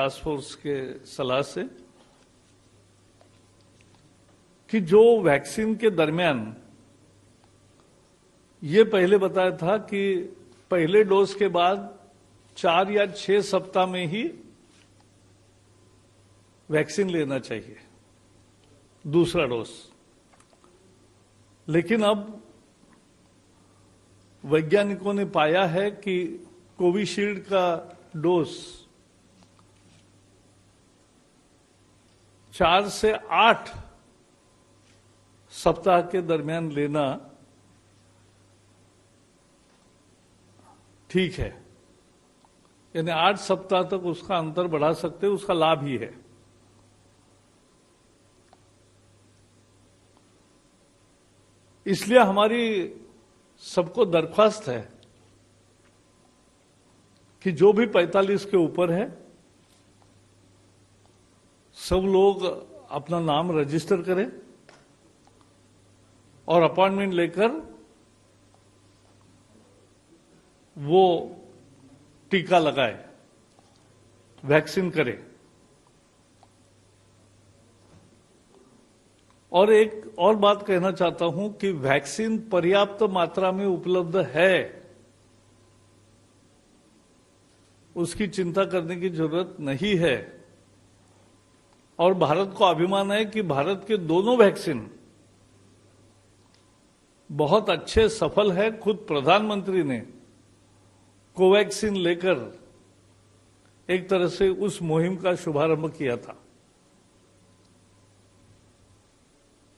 Task force के सलाह से कि जो वैक्सीन के दरमियान ये पहले बताया था कि पहले डोज के बाद 4 या 6 सप्ताह में ही वैक्सीन लेना चाहिए, दूसरा डोज। लेकिन अब वैज्ञानिकों ने पाया है कि कोविशील्ड का डोज 4 से 8 सप्ताह के दरमियान लेना ठीक है, यानी 8 सप्ताह तक उसका अंतर बढ़ा सकते, उसका लाभ ही है। इसलिए हमारी सबको दरख्वास्त है कि जो भी 45 के ऊपर है, सब लोग अपना नाम रजिस्टर करें और अपॉइंटमेंट लेकर वो टीका लगाए, वैक्सीन करे। और एक और बात कहना चाहता हूं कि वैक्सीन पर्याप्त मात्रा में उपलब्ध है, उसकी चिंता करने की जरूरत नहीं है। और भारत को अभिमान है कि भारत के दोनों वैक्सीन बहुत अच्छे सफल है। खुद प्रधानमंत्री ने कोवैक्सीन लेकर एक तरह से उस मुहिम का शुभारंभ किया था,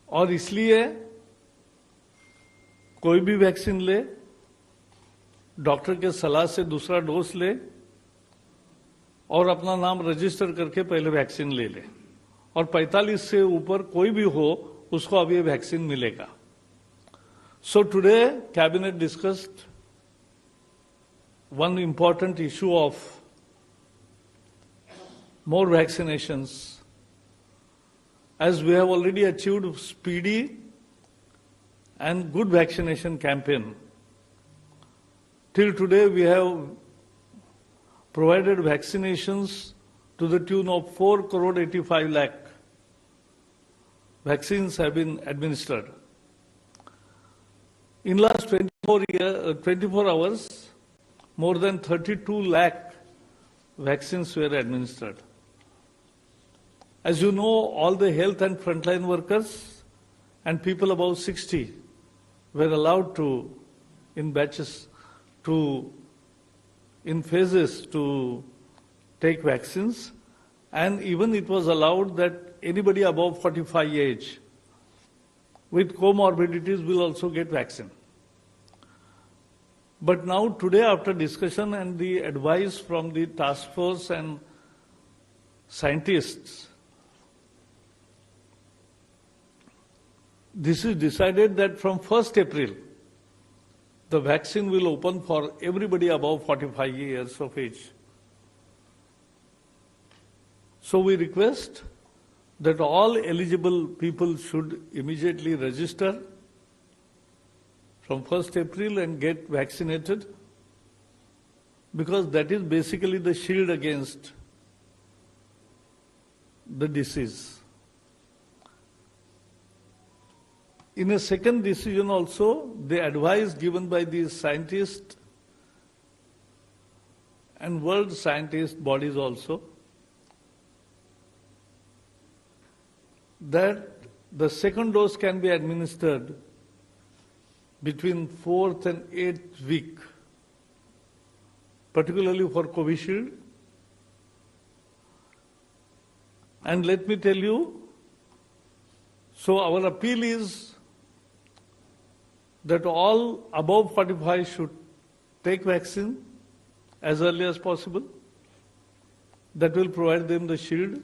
और इसलिए कोई भी वैक्सीन ले, डॉक्टर के सलाह से दूसरा डोज ले और अपना नाम रजिस्टर करके पहले वैक्सीन ले ले। और 45 से ऊपर कोई भी हो, उसको अब ये वैक्सीन मिलेगा। So today cabinet discussed one important issue of more vaccinations, as we have already achieved speedy and good vaccination campaign. Till today we have provided vaccinations to the tune of 4 crore 85 lakh. Vaccines have been administered. In last 24 hours, more than 32 lakh vaccines were administered. As you know, all the health and frontline workers and people above 60 were allowed to, in batches, in phases, to take vaccines, and even it was allowed that anybody above 45 age with comorbidities will also get vaccine. But now today, after discussion and the advice from the task force and scientists, this is decided that from 1st April, the vaccine will open for everybody above 45 years of age. So we request that all eligible people should immediately register from 1st April and get vaccinated, because that is basically the shield against the disease. In a second decision also, the advice given by the scientists and world scientist bodies also, that the second dose can be administered between 4th and 8th week, particularly for Covishield. And let me tell you, so our appeal is that all above 45 should take vaccine as early as possible. That will provide them the shield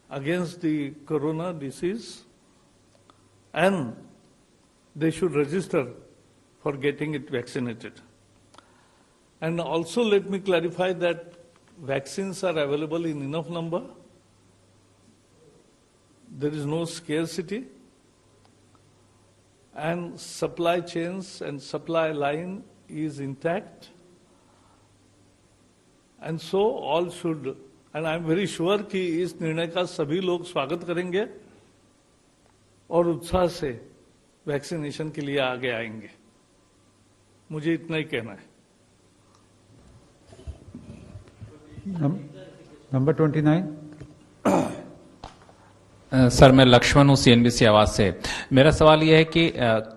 against the corona disease, and they should register for getting it vaccinated. And also let me clarify that vaccines are available in enough number. There is no scarcity, and supply chains and supply line is intact. And so all should and I am very sure कि इस निर्णय का सभी लोग स्वागत करेंगे और उत्साह से वैक्सीनेशन के लिए आगे आएंगे। मुझे इतना ही कहना है। नंबर 29। सर, मैं लक्ष्मण हूं, सीएनबीसी आवाज से। मेरा सवाल यह है कि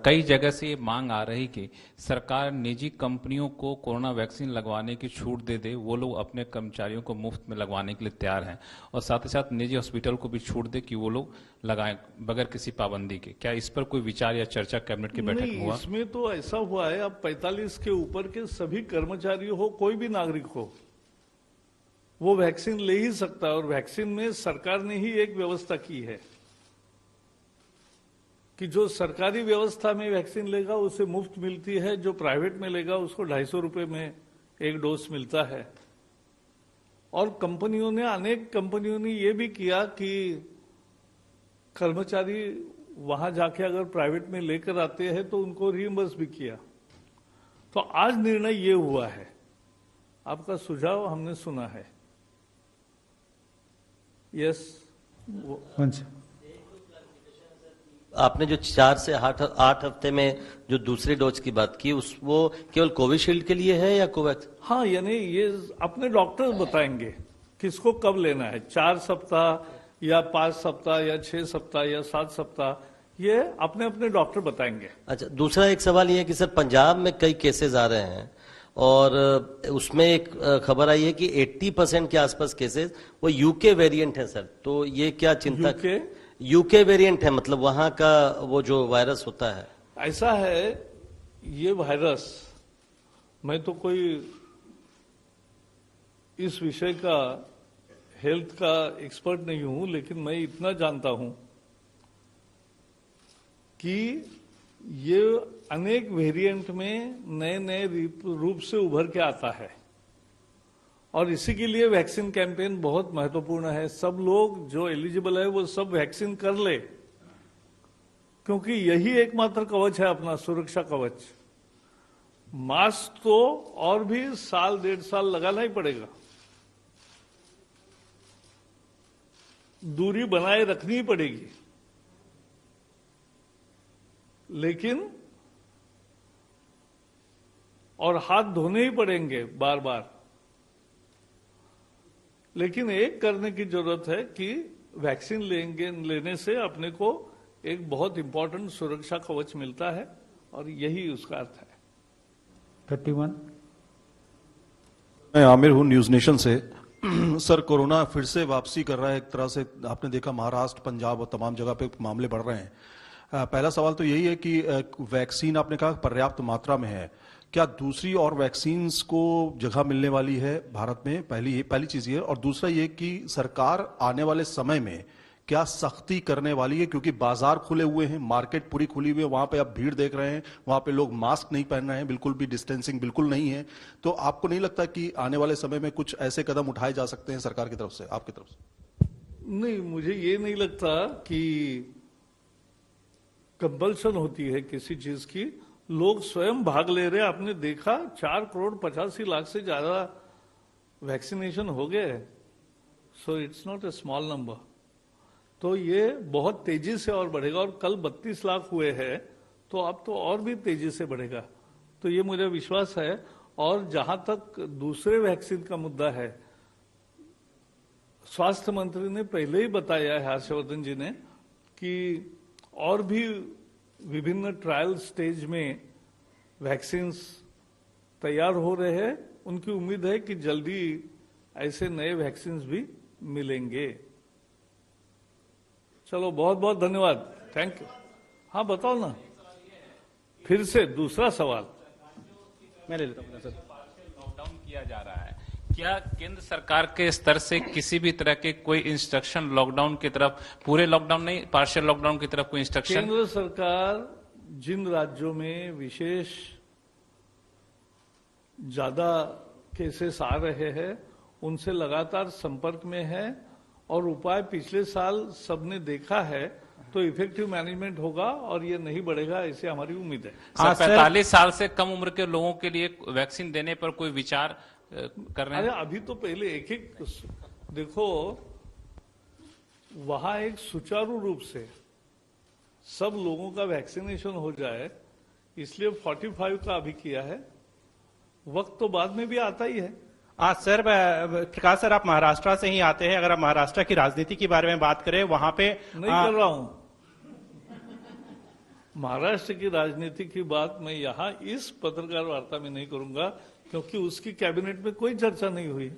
कई जगह से ये मांग आ रही कि सरकार निजी कंपनियों को कोरोना वैक्सीन लगवाने की छूट दे दे, वो लोग अपने कर्मचारियों को मुफ्त में लगवाने के लिए तैयार हैं, और साथ ही साथ निजी हॉस्पिटल को भी छूट दे कि वो लोग लगाएं बगैर किसी पाबंदी के। क्या इस पर कोई विचार या चर्चा कैबिनेट की बैठक में हुआ? इसमें तो ऐसा हुआ है, अब 45 के ऊपर के सभी कर्मचारी हो, कोई भी नागरिक हो, वो वैक्सीन ले ही सकता है। और वैक्सीन में सरकार ने ही एक व्यवस्था की है कि जो सरकारी व्यवस्था में वैक्सीन लेगा उसे मुफ्त मिलती है, जो प्राइवेट में लेगा उसको 250 रुपए में एक डोज मिलता है। और कंपनियों ने, अनेक कंपनियों ने ये भी किया कि कर्मचारी वहां जाके अगर प्राइवेट में लेकर आते हैं तो उनको रिइंबर्स भी किया। तो आज निर्णय ये हुआ है, आपका सुझाव हमने सुना है। यस, आपने जो 4 से 8 हफ्ते में जो दूसरी डोज की बात की, वो केवल कोविशील्ड के लिए है या कोवैक्स? हाँ, यानी ये अपने डॉक्टर बताएंगे किसको कब लेना है, 4 सप्ताह या 5 सप्ताह या 6 सप्ताह या 7 सप्ताह, ये अपने अपने डॉक्टर बताएंगे। अच्छा, दूसरा एक सवाल ये है कि सर, पंजाब में कई केसेस आ रहे हैं और उसमें एक खबर आई है कि 80% के आसपास केसेस वो यूके वेरिएंट है सर। तो ये क्या चिंता? यूके वेरिएंट है, मतलब वहां का वो जो वायरस होता है। ऐसा है, ये वायरस, मैं तो कोई इस विषय का हेल्थ का एक्सपर्ट नहीं हूं, लेकिन मैं इतना जानता हूं कि ये अनेक वेरिएंट में नए नए रूप से उभर के आता है, और इसी के लिए वैक्सीन कैंपेन बहुत महत्वपूर्ण है। सब लोग जो एलिजिबल है वो सब वैक्सीन कर ले, क्योंकि यही एकमात्र कवच है अपना, सुरक्षा कवच। मास्क तो और भी 1.5 साल लगाना ही पड़ेगा, दूरी बनाए रखनी ही पड़ेगी, लेकिन और हाथ धोने ही पड़ेंगे बार बार। लेकिन एक करने की जरूरत है कि वैक्सीन लेने से अपने को एक बहुत इंपॉर्टेंट सुरक्षा कवच मिलता है, और यही उसका अर्थ है। 31। मैं आमिर हूं, न्यूज नेशन से। सर, कोरोना फिर से वापसी कर रहा है एक तरह से। आपने देखा महाराष्ट्र, पंजाब और तमाम जगह पे मामले बढ़ रहे हैं। पहला सवाल तो यही है कि वैक्सीन आपने कहा पर्याप्त मात्रा में है, क्या दूसरी और वैक्सीन्स को जगह मिलने वाली है भारत में? पहली चीज ये। और दूसरा ये कि सरकार आने वाले समय में क्या सख्ती करने वाली है, क्योंकि बाजार खुले हुए हैं, मार्केट पूरी खुली हुई है, वहां पे आप भीड़ देख रहे हैं, वहां पे लोग मास्क नहीं पहन रहे हैं, बिल्कुल भी डिस्टेंसिंग बिल्कुल नहीं है। तो आपको नहीं लगता कि आने वाले समय में कुछ ऐसे कदम उठाए जा सकते हैं सरकार की तरफ से, आपकी तरफ से? नहीं, मुझे ये नहीं लगता कि कंपल्सन होती है किसी चीज की। लोग स्वयं भाग ले रहे हैं। आपने देखा 4,85,00,000 से ज्यादा वैक्सीनेशन हो गए, so it's not a small number. तो ये बहुत तेजी से और बढ़ेगा, और कल 32 लाख हुए हैं, तो अब तो और भी तेजी से बढ़ेगा। तो ये मुझे विश्वास है। और जहां तक दूसरे वैक्सीन का मुद्दा है, स्वास्थ्य मंत्री ने पहले ही बताया है, हर्षवर्धन जी ने, कि और भी विभिन्न ट्रायल स्टेज में वैक्सीन्स तैयार हो रहे हैं। उनकी उम्मीद है कि जल्दी ऐसे नए वैक्सीन्स भी मिलेंगे। चलो, बहुत बहुत धन्यवाद, थैंक यू। हाँ, बताओ ना, फिर से दूसरा सवाल मैं ले लेता हूँ। लॉकडाउन किया जा रहा है, क्या केंद्र सरकार के स्तर से किसी भी तरह के कोई इंस्ट्रक्शन लॉकडाउन की तरफ, पूरे लॉकडाउन नहीं, पार्शियल लॉकडाउन की तरफ कोई इंस्ट्रक्शन? केंद्र सरकार जिन राज्यों में विशेष ज्यादा केसेस आ रहे हैं उनसे लगातार संपर्क में है, और उपाय पिछले साल सबने देखा है, तो इफेक्टिव मैनेजमेंट होगा और ये नहीं बढ़ेगा, ऐसे हमारी उम्मीद है। 45 साल से कम उम्र के लोगों के लिए वैक्सीन देने पर कोई विचार कर रहे हैं? अरे अभी तो पहले एक देखो, वहां एक सुचारू रूप से सब लोगों का वैक्सीनेशन हो जाए, इसलिए 45 का अभी किया है। वक्त तो बाद में भी आता ही है। सर, प्रकाश सर, आप महाराष्ट्र से ही आते हैं। अगर आप महाराष्ट्र की राजनीति के बारे में बात करें, वहां पे नहीं कर रहा हूं। महाराष्ट्र की राजनीति की बात मैं यहां इस पत्रकार वार्ता में नहीं करूंगा, क्योंकि उसकी कैबिनेट में कोई चर्चा नहीं हुई।